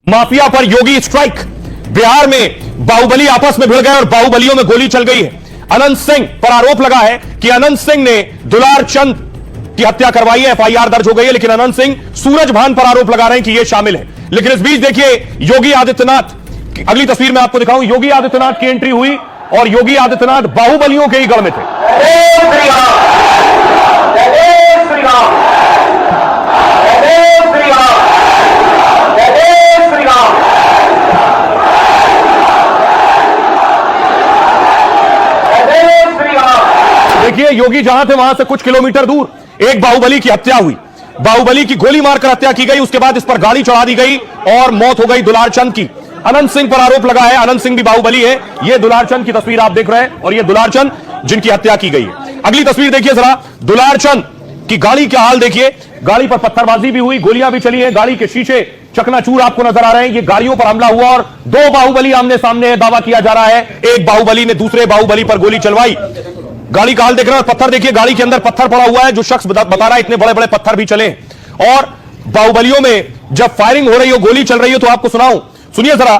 Mafia पर योगी strike. Bihar में बाहुबली आपस में भिड़ गए और बाहुबलियों में गोली चल गई है। अनंत सिंह पर आरोप लगा है कि अनंत सिंह ने दुलार चंद की हत्या करवाई है। एफआईआर दर्ज हो गई है, लेकिन अनंत सिंह सूरज भान पर आरोप लगा रहे हैं कि यह शामिल है। लेकिन इस बीच देखिए योगी आदित्यनाथ, अगली तस्वीर में आपको दिखाऊं, योगी आदित्यनाथ की एंट्री हुई और योगी आदित्यनाथ बाहुबलियों के ही गढ़ में थे। देखिए योगी जहां थे वहां से कुछ किलोमीटर दूर एक बाहुबली की हत्या हुई। बाहुबली की गोली मारकर हत्या की गई, उसके बाद इस पर गाड़ी चढ़ा दी गई और मौत हो गई दुलार चंद की। अनंत सिंह पर आरोप लगा है, अनंत सिंह भी बाहुबली है। यह दुलार चंद की तस्वीर आप देख रहे हैं और यह दुलार चंद जिनकी हत्या की गई है। अगली तस्वीर देखिए जरा, दुलार चंद की गाड़ी का हाल देखिए। गाड़ी पर पत्थरबाजी भी हुई, गोलियां भी चली है, गाड़ी के शीशे चकनाचूर आपको नजर आ रहे हैं। ये गाड़ियों पर हमला हुआ और दो बाहुबली आमने सामने है, दावा किया जा रहा है। एक बाहुबली ने दूसरे बाहुबली पर गोली चलवाई। गाड़ी का हाल देख रहे हैं, पत्थर देखिए, गाड़ी के अंदर पत्थर पड़ा हुआ है। जो शख्स बता रहा है इतने बड़े बड़े पत्थर भी चले। और बाहुबलियों में जब फायरिंग हो रही हो, गोली चल रही हो, तो आपको सुनाऊं, सुनिए जरा।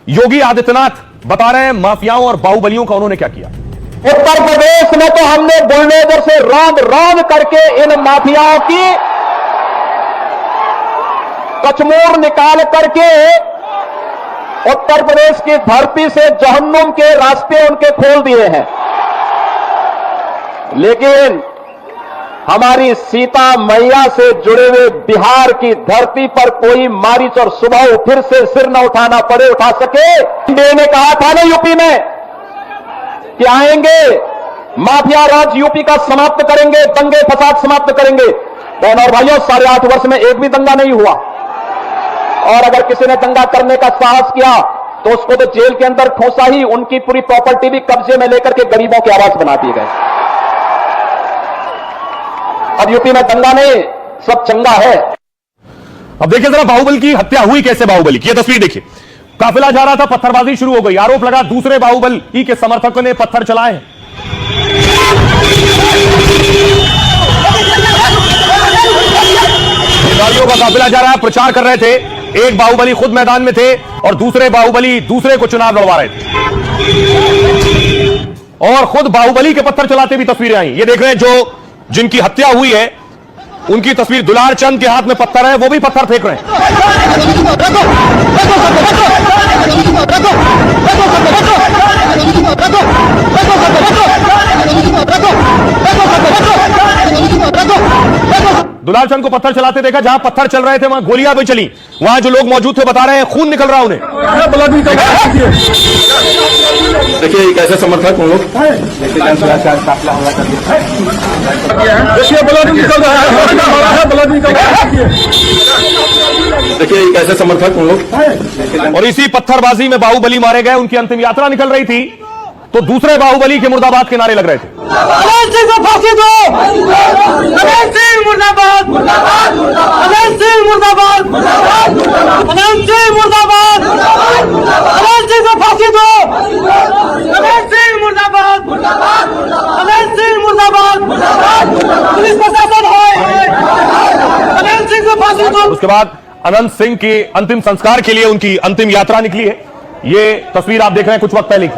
योगी आदित्यनाथ बता रहे हैं माफियाओं और बाहुबलियों का उन्होंने क्या किया। उत्तर प्रदेश में तो हमने बुलडोजर से रौंद रौंद करके इन माफियाओं की कचमोर निकाल करके उत्तर प्रदेश की धरती से जहन्नुम के रास्ते उनके खोल दिए हैं। लेकिन हमारी सीता मैया से जुड़े हुए बिहार की धरती पर कोई मारिच और सुबह फिर से सिर न उठाना पड़े, उठा सके। इंडिया ने कहा था ना यूपी में कि आएंगे माफिया राज यूपी का समाप्त करेंगे, दंगे फसाद समाप्त करेंगे। बहन और भाइयों, 8.5 वर्ष में एक भी दंगा नहीं हुआ। और अगर किसी ने दंगा करने का साहस किया तो उसको तो जेल के अंदर ठोसा ही, उनकी पूरी प्रॉपर्टी भी कब्जे में लेकर के गरीबों की आवाज बना दिए गए। अब यूपी में दंगा नहीं, सब चंगा है। अब देखिए जरा बाहुबली की हत्या हुई कैसे। बाहुबली की यह तस्वीर देखिए, काफिला जा रहा था, पत्थरबाजी शुरू हो गई। आरोप लगा दूसरे बाहुबली के समर्थकों ने पत्थर चलाए। गाड़ियों का काफिला जा रहा है, प्रचार कर रहे थे। एक बाहुबली खुद मैदान में थे और दूसरे बाहुबली दूसरे को चुनाव लड़वा रहे थे और खुद बाहुबली के पत्थर चलाते भी तस्वीरें आई। ये देख रहे हैं जो जिनकी हत्या हुई है उनकी तस्वीर। दुलार चंद के हाथ में पत्थर है, वो भी पत्थर फेंक रहे हैं। दुलार चंद को पत्थर चलाते देखा, जहां पत्थर चल रहे थे वहां गोलियां भी चली। वहां जो लोग मौजूद थे बता रहे हैं खून निकल रहा उन्हें। देखिए कैसे समर्थक हम लोग, देखिए ब्लड निकल रहा है, ब्लड निकल रहा है। देखिए कैसे समर्थक हम लोग। और इसी पत्थरबाजी में बाहुबली मारे गए। उनकी अंतिम यात्रा निकल रही थी तो दूसरे बाहुबली के मुर्दाबाद के नारे लग रहे थे। अनंत सिंह को फांसी दो, अनंत सिंह मुर्दाबाद, अनंत सिंह मुर्दाबाद, अनंत सिंह मुर्दाबाद, अनंत सिंह को फांसी दो, अनंत सिंह मुर्दाबाद, अनंत सिंह मुर्दाबाद, पुलिस प्रशासन है, अनंत सिंह को फांसी दो। उसके बाद अनंत सिंह के अंतिम संस्कार के लिए उनकी अंतिम यात्रा निकली है। ये तस्वीर आप देख रहे हैं कुछ वक्त पहले की।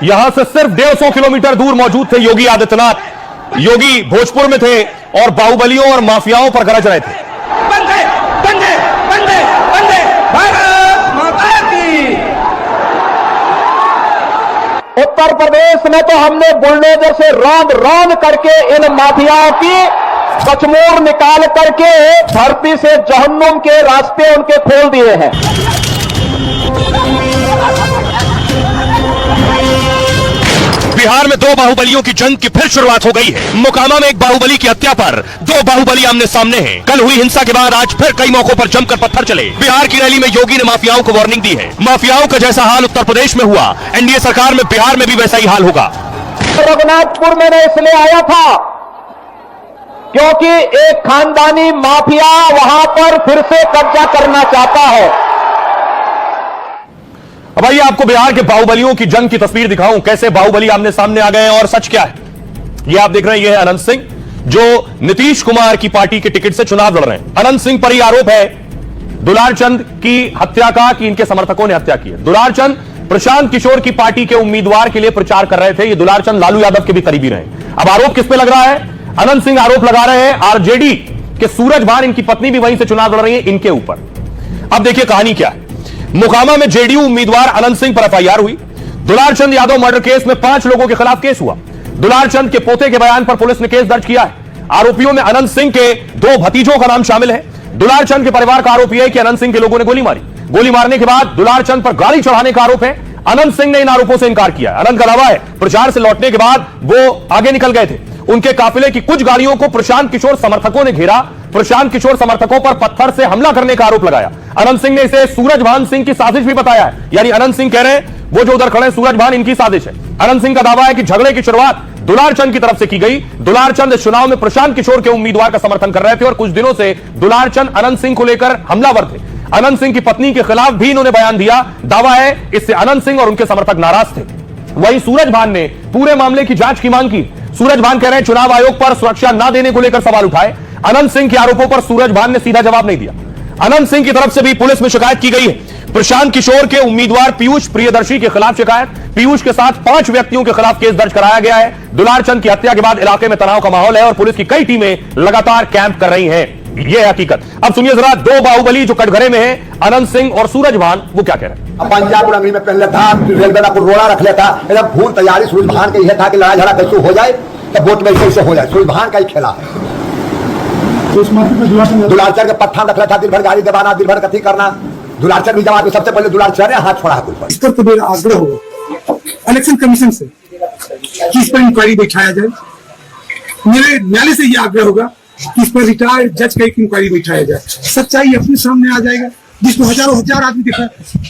यहां से सिर्फ 150 किलोमीटर दूर मौजूद थे योगी आदित्यनाथ। योगी भोजपुर में थे और बाहुबलियों और माफियाओं पर गरज रहे थे। उत्तर प्रदेश में तो हमने बुलडोजर से रौंद रौंद करके इन माफियाओं की कचमोर निकाल करके धरती से जहन्नुम के रास्ते उनके खोल दिए हैं। बिहार में दो बाहुबलियों की जंग की फिर शुरुआत हो गई है। मोकामा में एक बाहुबली की हत्या पर दो बाहुबली आमने सामने हैं। कल हुई हिंसा के बाद आज फिर कई मौकों पर जमकर पत्थर चले। बिहार की रैली में योगी ने माफियाओं को वार्निंग दी है। माफियाओं का जैसा हाल उत्तर प्रदेश में हुआ, एनडीए सरकार में बिहार में भी वैसा ही हाल होगा। रघुनाथपुर में मैं इसलिए आया था क्योंकि एक खानदानी माफिया वहां पर फिर से कब्जा करना चाहता है। अब आइए आपको बिहार के बाहुबलियों की जंग की तस्वीर दिखाऊं, कैसे बाहुबली आमने सामने आ गए हैं और सच क्या है। ये आप देख रहे हैं, ये है अनंत सिंह जो नीतीश कुमार की पार्टी के टिकट से चुनाव लड़ रहे हैं। अनंत सिंह पर ही आरोप है दुलारचंद की हत्या का, कि इनके समर्थकों ने हत्या की है। दुलारचंद प्रशांत किशोर की पार्टी के उम्मीदवार के लिए प्रचार कर रहे थे। ये दुलारचंद लालू यादव के भी करीबी रहे। अब आरोप किस पे लग रहा है? अनंत सिंह आरोप लगा रहे हैं आरजेडी के सूरज भान, इनकी पत्नी भी वहीं से चुनाव लड़ रही है, इनके ऊपर। अब देखिए कहानी क्या है। मोकामा में जेडीयू उम्मीदवार अनंत सिंह पर एफआईआर हुई। दुलारचंद यादव मर्डर केस में 5 लोगों के खिलाफ केस हुआ। दुलारचंद के पोते के बयान पर पुलिस ने केस दर्ज किया है। आरोपियों में अनंत सिंह के 2 भतीजों का नाम शामिल है। दुलारचंद के परिवार का आरोप यह है कि अनंत सिंह के लोगों ने गोली मारी। गोली मारने के बाद दुलारचंद पर गाड़ी चढ़ाने का आरोप है। अनंत सिंह ने इन आरोपों से इंकार किया। अनंत का दावा है प्रचार से लौटने के बाद वो आगे निकल गए थे। उनके काफिले की कुछ गाड़ियों को प्रशांत किशोर समर्थकों ने घेरा। प्रशांत किशोर समर्थकों पर पत्थर से हमला करने का आरोप लगाया। अनंत सिंह ने इसे सूरज भान सिंह की साजिश भी बताया है। यानी अनंत सिंह कह रहे हैं वो जो उधर खड़े सूरज भान इनकी साजिश है। अनंत सिंह का दावा है कि झगड़े की शुरुआत दुलारचंद की तरफ से की गई। दुलारचंद इस चुनाव में प्रशांत किशोर के उम्मीदवार का समर्थन कर रहे थे और कुछ दिनों से दुलारचंद अनंत सिंह को लेकर हमलावर थे। अनंत सिंह की पत्नी के खिलाफ भी इन्होंने बयान दिया। दावा है इससे अनंत सिंह और उनके समर्थक नाराज थे। वहीं सूरज भान ने पूरे मामले की जांच की मांग की। सूरज भान कह रहे हैं चुनाव आयोग पर सुरक्षा न देने को लेकर सवाल उठाए। अनंत सिंह के आरोपों पर सूरज भान ने सीधा जवाब नहीं दिया। अनंत सिंह की तरफ से भी पुलिस में शिकायत की गई है। प्रशांत किशोर के उम्मीदवार पीयूष प्रियदर्शी के खिलाफ शिकायत। पीयूष के साथ 5 व्यक्तियों के खिलाफ केस दर्ज कराया गया है। दुलारचंद की हत्या के बाद इलाके में तनाव का माहौल है और पुलिस की कई टीमें लगातार कैंप कर रही हैं। यह हकीकत। अब सुनिए जरा 2 बाहुबली जो कटघरे में है, अनंत सिंह और सूरज भान, वो क्या कह रहे हैं। पंजाब अंगली में पहन लेता, रेलवे में रोड़ा रख लेता, एकदम फूल तैयारी। सूरज भान का यह था कि लड़ाई झगड़ा कैसे हो जाए तो वोट में कैसे हो जाए, सूरज भान का ही खेला है। दुलारचंद के पट्टा रख लेता, दिन भर गाड़ी दबाना, दिन भर कथी करना। दुलारचंद भी जमात में सबसे पहले दुलारचंद ने हाथ छोड़ा है कुल पर। इस पर तो मेरा आग्रह होगा इलेक्शन कमीशन से कि इस पर इंक्वायरी बैठाया जाए। मेरे न्यायालय से यह आग्रह होगा कि इस पर रिटायर्ड जज का एक इंक्वायरी बैठाया जाए। सच्चाई अपने सामने आ जाएगा, जिसको हजारों हजार आदमी देखा।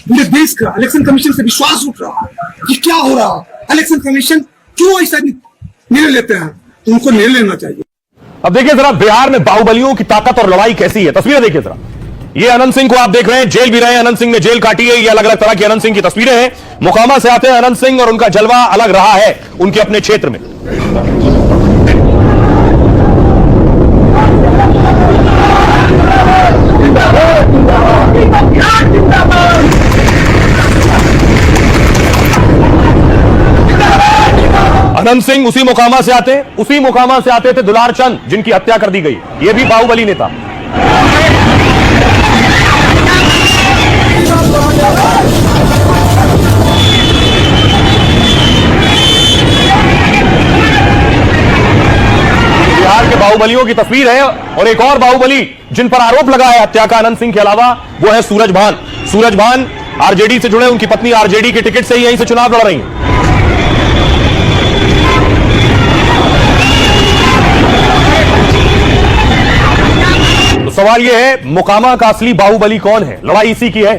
पूरे देश का इलेक्शन कमीशन से विश्वास उठ रहा है कि क्या हो रहा है, इलेक्शन कमीशन क्यों ऐसा निर्णय लेते हैं, उनको निर्णय लेना चाहिए। अब देखिए जरा बिहार में बाहुबलियों की ताकत और लड़ाई कैसी है। तस्वीरें देखिए जरा। ये अनंत सिंह को आप देख रहे हैं, जेल भी रहे हैं। अनंत सिंह ने जेल काटी है। ये अलग अलग तरह की अनंत सिंह की तस्वीरें हैं। मोकामा से आते हैं अनंत सिंह और उनका जलवा अलग रहा है उनके अपने क्षेत्र में। अनंत सिंह उसी मोकामा से आते थे दुलारचंद जिनकी हत्या कर दी गई। ये भी बाहुबली नेता। बिहार के बाहुबलियों की तस्वीर है। और एक और बाहुबली जिन पर आरोप लगा है हत्या का अनंत सिंह के अलावा, वो है सूरज भान। सूरज भान आरजेडी से जुड़े, उनकी पत्नी आरजेडी के टिकट से ही यहीं से चुनाव लड़ रही है। तो सवाल यह है मोकामा का असली बाहुबली कौन है, लड़ाई इसी की है।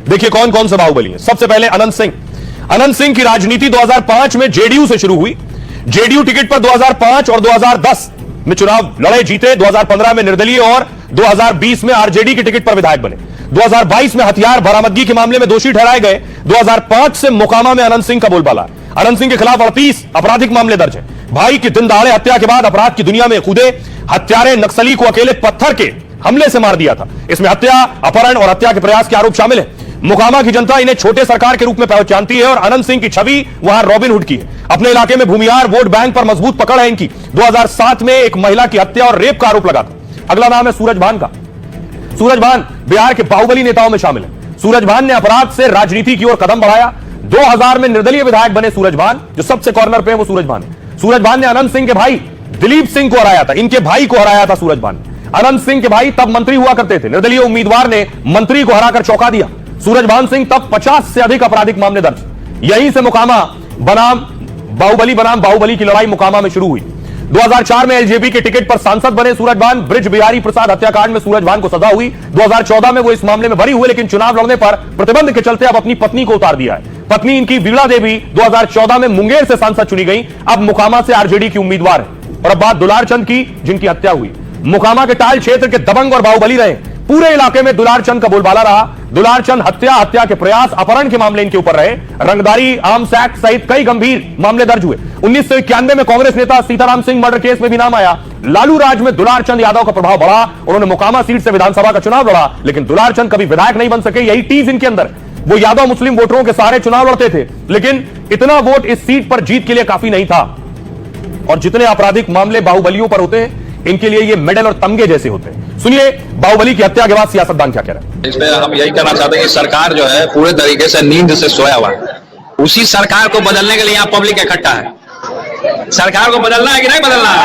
देखिए कौन कौन से बाहुबली है। सबसे पहले अनंत सिंह। अनंत सिंह की राजनीति 2005 में जेडीयू से शुरू हुई। जेडीयू टिकट पर 2005 और 2010 में चुनाव लड़े, जीते। 2015 में निर्दलीय और 2020 में आरजेडी के टिकट पर विधायक बने। 2022 में हथियार बरामदगी के मामले में दोषी ठहराए गए। 2005 से मोकामा में अनंत सिंह का बोलबाला। अनंत सिंह के खिलाफ 38 आपराधिक मामले दर्ज है। भाई की दिन दहाड़े हत्या के बाद अपराध की दुनिया में कूदे। हत्यारे नक्सली को अकेले पत्थर के हमले से मार दिया था। इसमें हत्या, अपहरण और हत्या के प्रयास के आरोप शामिल है। मोकामा की जनता इन्हें छोटे सरकार के रूप में पहचानती है और अनंत सिंह की छवि वहां रॉबिन हुड की है। अपने इलाके में भूमिहार वोट बैंक पर मजबूत पकड़ है इनकी। 2007 में एक महिला की हत्या और रेप का आरोप लगा था। अगला नाम है सूरज भान का। सूरज भान बिहार के बाहुबली नेताओं में शामिल है। सूरज भान ने अपराध से राजनीति की ओर कदम बढ़ाया। 2000 में निर्दलीय विधायक बने सूरज भान। जो सबसे कॉर्नर पे है वो सूरज भान है। सूरज भान ने अनंत सिंह के भाई दिलीप सिंह को हराया था। इनके भाई को हराया था सूरज भान। अनंत सिंह के भाई तब मंत्री हुआ करते थे। निर्दलीय उम्मीदवार ने मंत्री को हराकर चौंका दिया। सूरज भान सिंह तब 50 से अधिक आपराधिक मामले दर्ज। यहीं से मोकामा बनाम बाहुबली की लड़ाई मोकामा में शुरू हुई। 2004 में एलजेपी के टिकट पर सांसद बने सूरज भान। ब्रिज बिहारी प्रसाद हत्याकांड में सूरज भान को सजा हुई। 2014 में वो इस मामले में बरी हुए, लेकिन चुनाव लड़ने पर प्रतिबंध के चलते अब अपनी पत्नी को उतार दिया है। पत्नी इनकी वीणा देवी 2014 में मुंगेर से सांसद चुनी गई। अब मोकामा से आरजेडी की उम्मीदवार है। और अब बात दुलारचंद की, जिनकी हत्या हुई। मोकामा के टाल क्षेत्र के दबंग और बाहुबली रहे। पूरे इलाके में दुलार चंद का बोलबाला रहा। दुलार चंद हत्या के प्रयास, अपहरण के मामले इनके ऊपर रहे। रंगदारी, आर्म्स एक्ट सहित कई गंभीर मामले दर्ज हुए। 1991 में कांग्रेस नेता सीताराम सिंह मर्डर केस में भी नाम आया। लालू राज में दुलार चंद यादव का प्रभाव बढ़ा। उन्होंने मोकामा सीट से विधानसभा का चुनाव लड़ा, लेकिन दुलार चंद कभी विधायक नहीं बन सके। यही टीज इनके अंदर। वो यादव मुस्लिम वोटरों के सहारे चुनाव लड़ते थे, लेकिन इतना वोट इस सीट पर जीत के लिए काफी नहीं था। और जितने आपराधिक मामले बाहुबलियों पर होते हैं, इनके लिए ये मेडल और तमगे जैसे होते हैं। सुनिए बाहुबली की हत्या के बाद सियासतदान क्या कह रहे हैं। इसमें हम यही कहना चाहते हैं कि सरकार जो है पूरे तरीके से नींद से सोया हुआ है। उसी सरकार को बदलने के लिए यहाँ पब्लिक इकट्ठा है। सरकार को बदलना है कि नहीं बदलना है?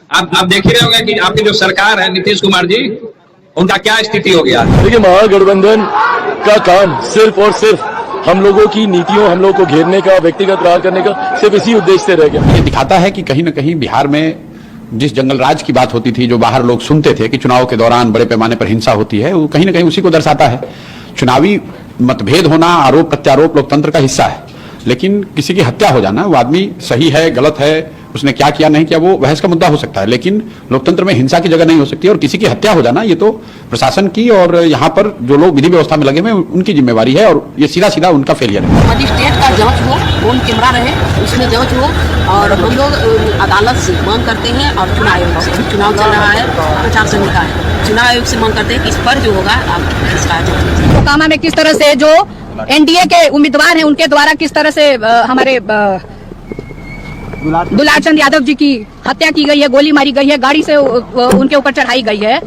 आप देख ही रहे होंगे कि आपकी जो सरकार है नीतीश कुमार जी, उनका क्या स्थिति हो गया। देखिए, महागठबंधन का काम सिर्फ और सिर्फ हम लोगों की नीतियों, हम लोगों को घेरने का, व्यक्तिगत राज करने का, सिर्फ इसी उद्देश्य से रह गया। ये दिखाता है कि कहीं न कहीं बिहार में जिस जंगल राज की बात होती थी, जो बाहर लोग सुनते थे कि चुनाव के दौरान बड़े पैमाने पर हिंसा होती है, वो कहीं न कहीं उसी को दर्शाता है। चुनावी मतभेद होना, आरोप प्रत्यारोप लोकतंत्र का हिस्सा है, लेकिन किसी की हत्या हो जाना, वो आदमी सही है गलत है, उसने क्या किया नहीं किया, वो बहस का मुद्दा हो सकता है, लेकिन लोकतंत्र में हिंसा की जगह नहीं हो सकती। और किसी की हत्या हो जाना, ये तो प्रशासन की और यहाँ पर जो लोग विधि व्यवस्था में लगे हुए उनकी जिम्मेवारी है, और ये सीधा सीधा उनका फेलियर है। मजिस्ट्रेट का जांच हो, फोन कैमरा रहे, उसमें जांच हो, और हम लोग अदालत से मांग करते हैं, और चुनाव आयोग से, चुनाव चल रहा है, प्रचार संहिता है, चुनाव आयोग से मांग करते हैं कि इस पर जो होगा आप इसका जांच। मोकामा में किस तरह से जो एनडीए के उम्मीदवार हैं, उनके द्वारा किस तरह से हमारे दुलार चंद यादव जी की हत्या की गई है, गोली मारी गई है, गाड़ी से उनके ऊपर चढ़ाई गई है।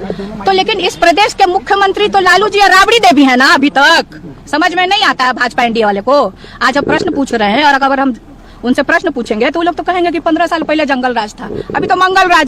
तो लेकिन इस प्रदेश के मुख्यमंत्री तो लालू जी और राबड़ी देवी है ना। अभी तक समझ में नहीं आता है भाजपा एनडीए वाले को। आज हम प्रश्न पूछ रहे हैं, और अगर हम उनसे प्रश्न पूछेंगे तो वो लोग तो कहेंगे कि 15 साल पहले जंगल राज था, अभी तो मंगल राज